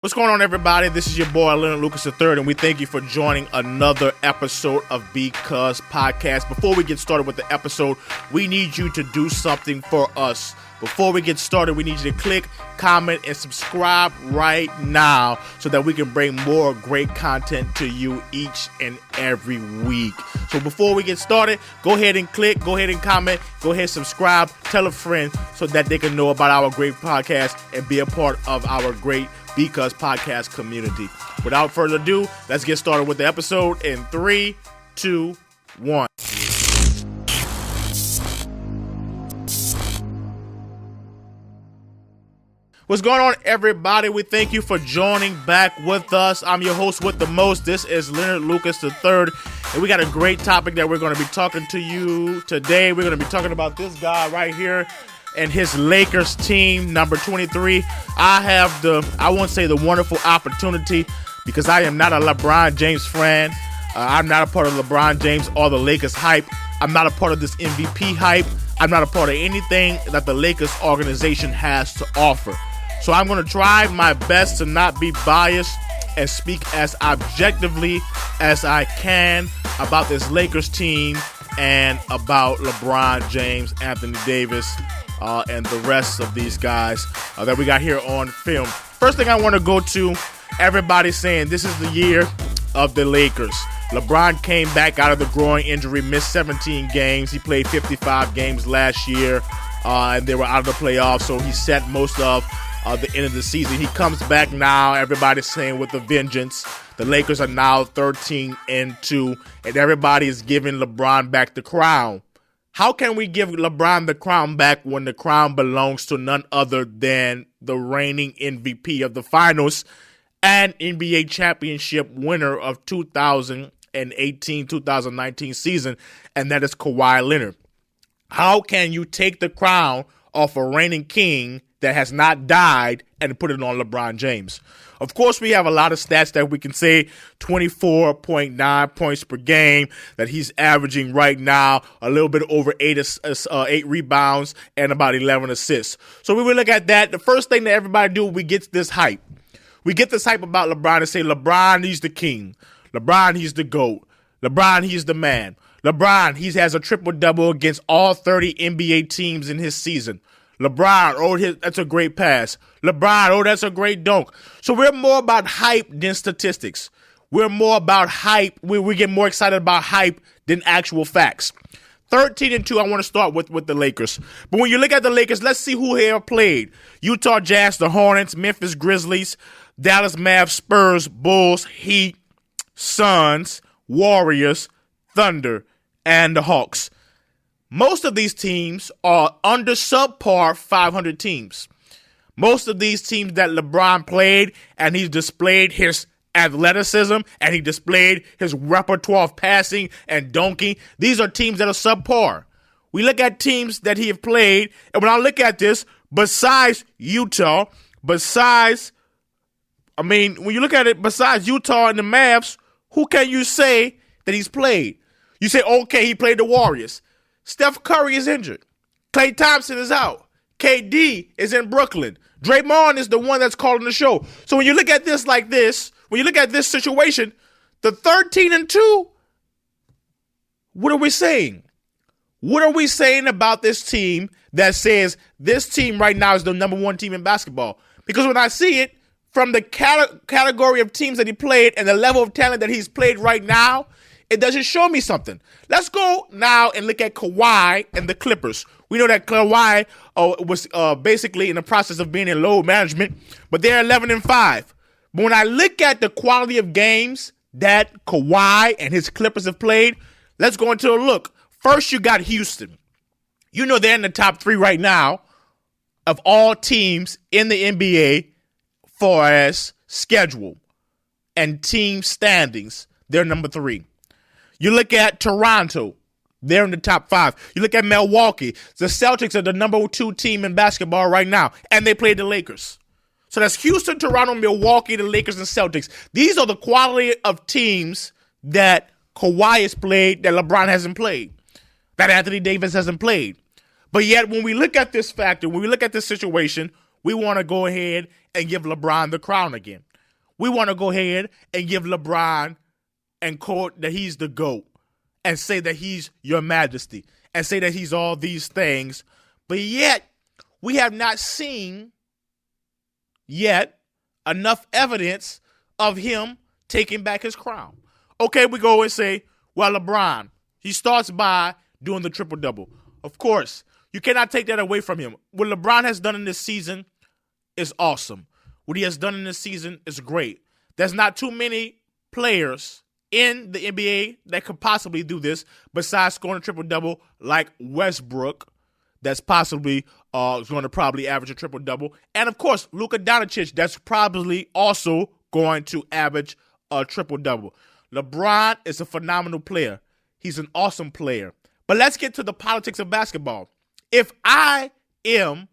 What's going on, everybody? This is your boy, Leonard Lucas III, and we thank you for joining another episode of Because Podcast. Before we get started with the episode, we need you to do something for us. Before we get started, we need you to click, comment, and subscribe right now so that we can bring more great content to you each and every week. So before we get started, go ahead and click, go ahead and comment, go ahead and subscribe, tell a friend so that they can know about our great podcast and be a part of our great Because Podcast community. Without further ado, let's get started with the episode in 3, 2, 1. What's going on, everybody? We thank you for joining back with us. I'm your host with the most. This is Leonard Lucas III, and we got a great topic that we're going to be talking to you today. We're going to be talking about this guy right here and his Lakers team, number 23. I won't say the wonderful opportunity, because I am not a LeBron James fan. I'm not a part of LeBron James or the Lakers hype. I'm not a part of this MVP hype. I'm not a part of anything that the Lakers organization has to offer. So I'm going to try my best to not be biased and speak as objectively as I can about this Lakers team and about LeBron James, Anthony Davis, and the rest of these guys that we got here on film. First thing I want to go to, everybody saying this is the year of the Lakers. LeBron came back out of the groin injury, missed 17 games. He played 55 games last year, and they were out of the playoffs, so he set most of the end of the season. He comes back now, everybody's saying, with a vengeance. The Lakers are now 13-2, and everybody is giving LeBron back the crown. How can we give LeBron the crown back when the crown belongs to none other than the reigning MVP of the finals and NBA championship winner of 2018-2019 season, and that is Kawhi Leonard? How can you take the crown off a reigning king that has not died and put it on LeBron James? Of course, we have a lot of stats that we can say. 24.9 points per game that he's averaging right now, a little bit over 8 rebounds and about 11 assists. So when we look at that, the first thing that everybody do, we get this hype. We get this hype about LeBron and say, LeBron, he's the king. LeBron, he's the GOAT. LeBron, he's the man. LeBron, he has a triple-double against all 30 NBA teams in his season. LeBron, that's a great pass. LeBron, that's a great dunk. So we're more about hype than statistics. We're more about hype. We get more excited about hype than actual facts. 13-2, I want to start with the Lakers. But when you look at the Lakers, let's see who here played. Utah Jazz, the Hornets, Memphis Grizzlies, Dallas Mavs, Spurs, Bulls, Heat, Suns, Warriors, Thunder, and the Hawks. Most of these teams are under subpar 500 teams. Most of these teams that LeBron played, and he's displayed his athleticism, and he displayed his repertoire of passing and dunking, these are teams that are subpar. We look at teams that he have played, and when I look at this, besides Utah, when you look at it, besides Utah and the Mavs, who can you say that he's played? You say, okay, he played the Warriors. Steph Curry is injured. Klay Thompson is out. KD is in Brooklyn. Draymond is the one that's calling the show. So when you look at this like this, when you look at this situation, the 13-2, what are we saying? What are we saying about this team that says this team right now is the number one team in basketball? Because when I see it from the category of teams that he played and the level of talent that he's played right now, it doesn't show me something. Let's go now and look at Kawhi and the Clippers. We know that Kawhi was basically in the process of being in load management, but they're 11-5. But when I look at the quality of games that Kawhi and his Clippers have played, let's go into a look. First, you got Houston. You know they're in the top 3 right now of all teams in the NBA for as schedule and team standings. They're number 3. You look at Toronto, they're in the top 5. You look at Milwaukee, the Celtics are the number 2 team in basketball right now, and they play the Lakers. So that's Houston, Toronto, Milwaukee, the Lakers, and Celtics. These are the quality of teams that Kawhi has played, that LeBron hasn't played, that Anthony Davis hasn't played. But yet, when we look at this factor, when we look at this situation, we want to go ahead and give LeBron the crown again. we want to go ahead and give LeBron and quote that he's the GOAT and say that he's your majesty and say that he's all these things. But yet, we have not seen yet enough evidence of him taking back his crown. Okay, we go and say, well, LeBron, he starts by doing the triple-double. Of course, you cannot take that away from him. What LeBron has done in this season is awesome. What he has done in this season is great. There's not too many players in the NBA that could possibly do this besides scoring a triple-double like Westbrook that's possibly going to probably average a triple-double. And, of course, Luka Doncic that's probably also going to average a triple-double. LeBron is a phenomenal player. He's an awesome player. But let's get to the politics of basketball. If I am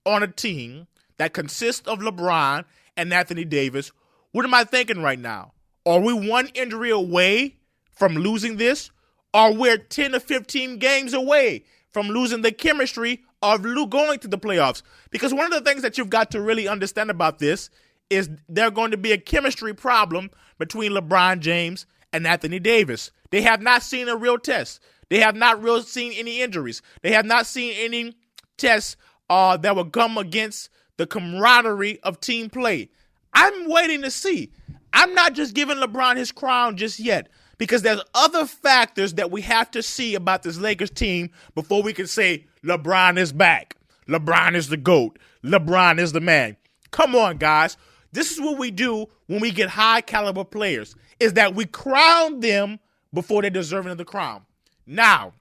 on a team that consists of LeBron and Anthony Davis, what am I thinking right now? Are we one injury away from losing this? Or we're 10 to 15 games away from losing the chemistry of going to the playoffs? Because one of the things that you've got to really understand about this is there's going to be a chemistry problem between LeBron James and Anthony Davis. They have not seen a real test. They have not really seen any injuries. They have not seen any tests that will come against the camaraderie of team play. I'm waiting to see. I'm not just giving LeBron his crown just yet because there's other factors that we have to see about this Lakers team before we can say LeBron is back. LeBron is the GOAT. LeBron is the man. Come on, guys. This is what we do when we get high caliber players, is that we crown them before they're deserving of the crown. Now,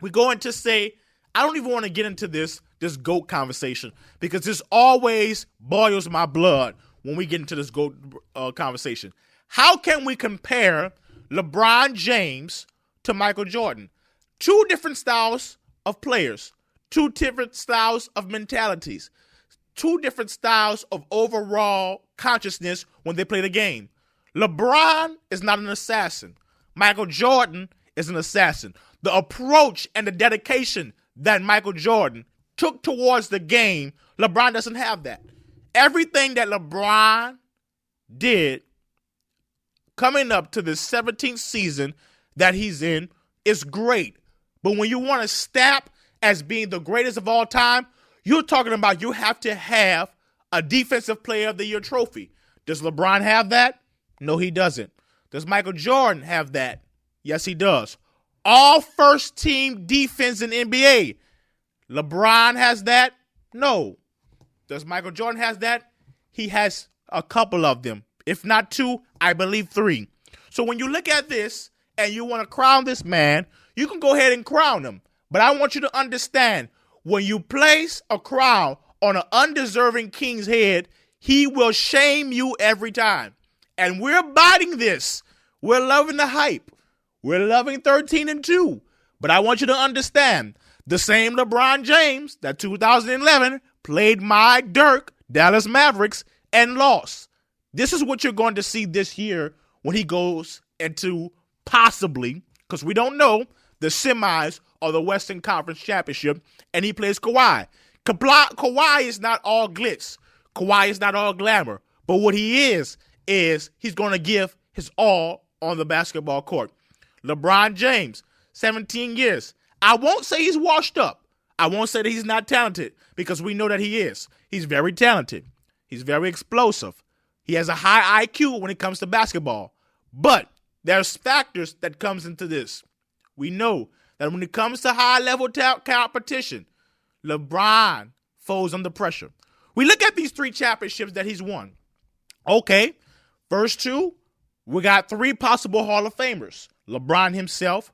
we're going to say, I don't even want to get into this GOAT conversation because this always boils my blood when we get into this GOAT conversation. How can we compare LeBron James to Michael Jordan? Two different styles of players, two different styles of mentalities, two different styles of overall consciousness when they play the game. LeBron is not an assassin. Michael Jordan is an assassin. The approach and the dedication that Michael Jordan took towards the game, LeBron doesn't have that. Everything that LeBron did coming up to the 17th season that he's in is great. But when you want to stamp as being the greatest of all time, you're talking about you have to have a Defensive Player of the Year trophy. Does LeBron have that? No, he doesn't. Does Michael Jordan have that? Yes, he does. All first-team defense in NBA. LeBron has that? No. Does Michael Jordan has that? He has a couple of them. If not two, I believe three. So when you look at this and you want to crown this man, you can go ahead and crown him. But I want you to understand, when you place a crown on an undeserving king's head, he will shame you every time. And we're biting this. We're loving the hype. We're loving 13-2. But I want you to understand, the same LeBron James that 2011 played my Dirk, Dallas Mavericks, and lost. This is what you're going to see this year when he goes into possibly, because we don't know, the semis or the Western Conference Championship, and he plays Kawhi. Kawhi is not all glitz. Kawhi is not all glamour. But what he is he's going to give his all on the basketball court. LeBron James, 17 years. I won't say he's washed up. I won't say that he's not talented because we know that he is. He's very talented. He's very explosive. He has a high IQ when it comes to basketball. But there's factors that comes into this. We know that when it comes to high-level competition, LeBron folds under pressure. We look at these 3 championships that he's won. Okay, first 2, we got 3 possible Hall of Famers. LeBron himself,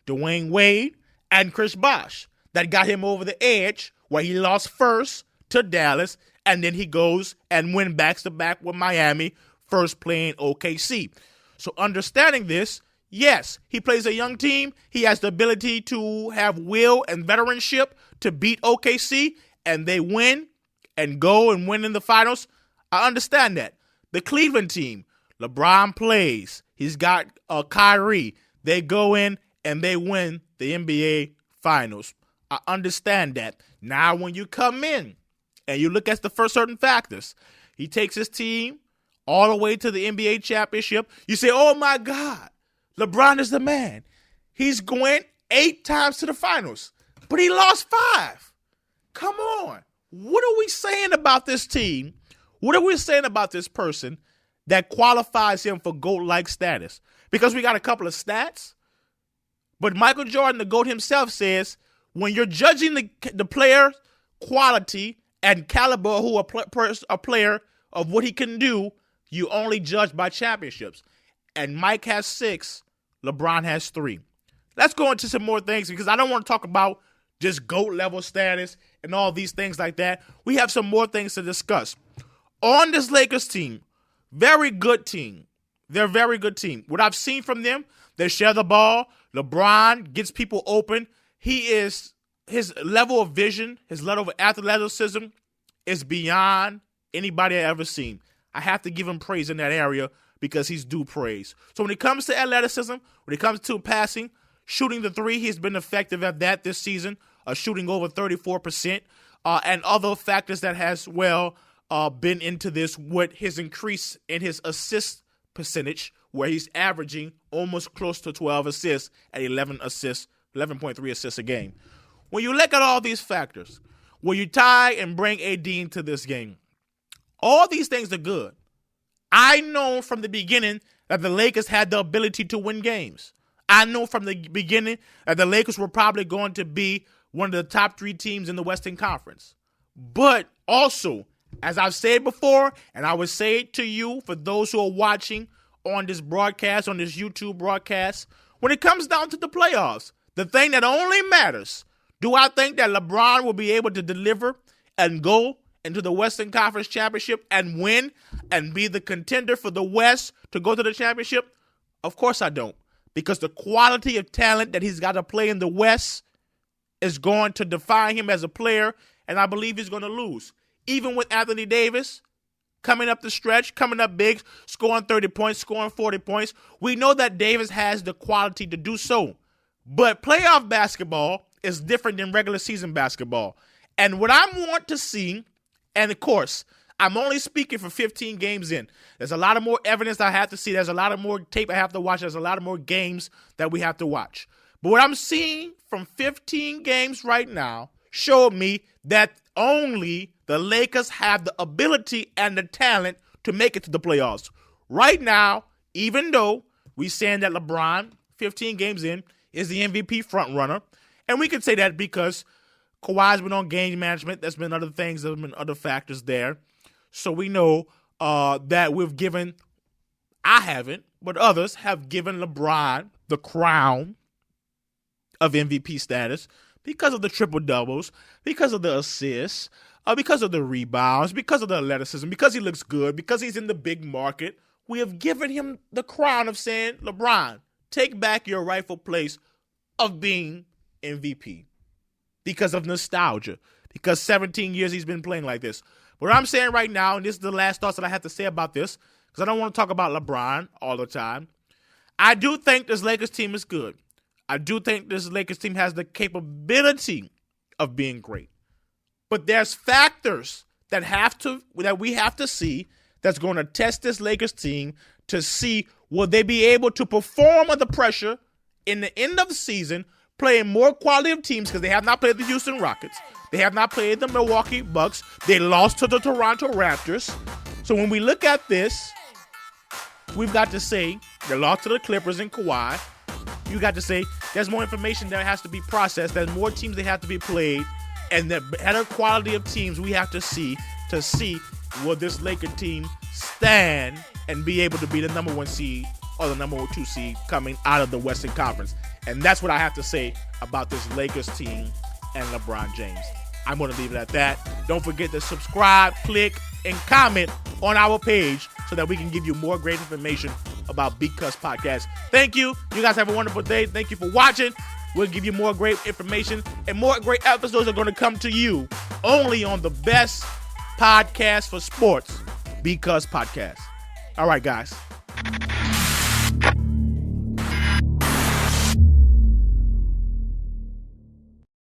Dwayne Wade, and Chris Bosh. That got him over the edge where he lost first to Dallas, and then he goes and wins back-to-back with Miami, first playing OKC. So understanding this, yes, he plays a young team. He has the ability to have will and veteranship to beat OKC, and they win and go and win in the finals. I understand that. The Cleveland team, LeBron plays. He's got Kyrie. They go in and they win the NBA finals. I understand that. Now, when you come in and you look at the first certain factors, he takes his team all the way to the NBA championship. You say, oh my God, LeBron is the man. He's going 8 times to the finals, but he lost 5. Come on. What are we saying about this team? What are we saying about this person that qualifies him for GOAT-like status? Because we got a couple of stats, but Michael Jordan, the GOAT himself, says when you're judging the player quality and caliber who a player of what he can do, you only judge by championships. And Mike has 6, LeBron has 3. Let's go into some more things because I don't want to talk about just GOAT level status and all these things like that. We have some more things to discuss. On this Lakers team, very good team. They're a very good team. What I've seen from them, they share the ball. LeBron gets people open. His level of vision, his level of athleticism is beyond anybody I've ever seen. I have to give him praise in that area because he's due praise. So when it comes to athleticism, when it comes to passing, shooting the 3, he's been effective at that this season, shooting over 34%, and other factors that has, been into this with his increase in his assist percentage, where he's averaging almost close to 12 assists at 11.3 assists a game. When you look at all these factors, when you tie and bring AD into this game, all these things are good. I know from the beginning that the Lakers had the ability to win games. I know from the beginning that the Lakers were probably going to be one of the top 3 teams in the Western Conference. But also, as I've said before, and I would say it to you for those who are watching on this broadcast, on this YouTube broadcast, when it comes down to the playoffs, the thing that only matters, do I think that LeBron will be able to deliver and go into the Western Conference Championship and win and be the contender for the West to go to the championship? Of course I don't. Because the quality of talent that he's got to play in the West is going to define him as a player, and I believe he's going to lose. Even with Anthony Davis coming up the stretch, coming up big, scoring 30 points, scoring 40 points, we know that Davis has the quality to do so. But playoff basketball is different than regular season basketball. And what I want to see, and of course, I'm only speaking for 15 games in. There's a lot of more evidence I have to see. There's a lot of more tape I have to watch. There's a lot of more games that we have to watch. But what I'm seeing from 15 games right now showed me that only the Lakers have the ability and the talent to make it to the playoffs. Right now, even though we're saying that LeBron, 15 games in, is the MVP frontrunner, and we can say that because Kawhi's been on game management. There's been other things. There's been other factors there. So we know that I haven't, but others have given LeBron the crown of MVP status because of the triple-doubles, because of the assists, because of the rebounds, because of the athleticism, because he looks good, because he's in the big market. We have given him the crown of saying, LeBron, take back your rightful place of being MVP because of nostalgia, because 17 years he's been playing like this. What I'm saying right now, and this is the last thoughts that I have to say about this, because I don't want to talk about LeBron all the time. I do think this Lakers team is good. I do think this Lakers team has the capability of being great. But there's factors that we have to see that's going to test this Lakers team to see will they be able to perform under pressure in the end of the season, playing more quality of teams because they have not played the Houston Rockets. They have not played the Milwaukee Bucks. They lost to the Toronto Raptors. So when we look at this, we've got to say they lost to the Clippers and Kawhi. You got to say there's more information that has to be processed. There's more teams that have to be played. And the better quality of teams we have to see will this Laker team stand and be able to be the number 1 seed or the number 2 seed coming out of the Western Conference. And that's what I have to say about this Lakers team and LeBron James. I'm going to leave it at that. Don't forget to subscribe, click, and comment on our page so that we can give you more great information about Because Podcast. Thank you. You guys have a wonderful day. Thank you for watching. We'll give you more great information, and more great episodes are going to come to you only on the best podcast for sports, Because Podcast. All right, guys.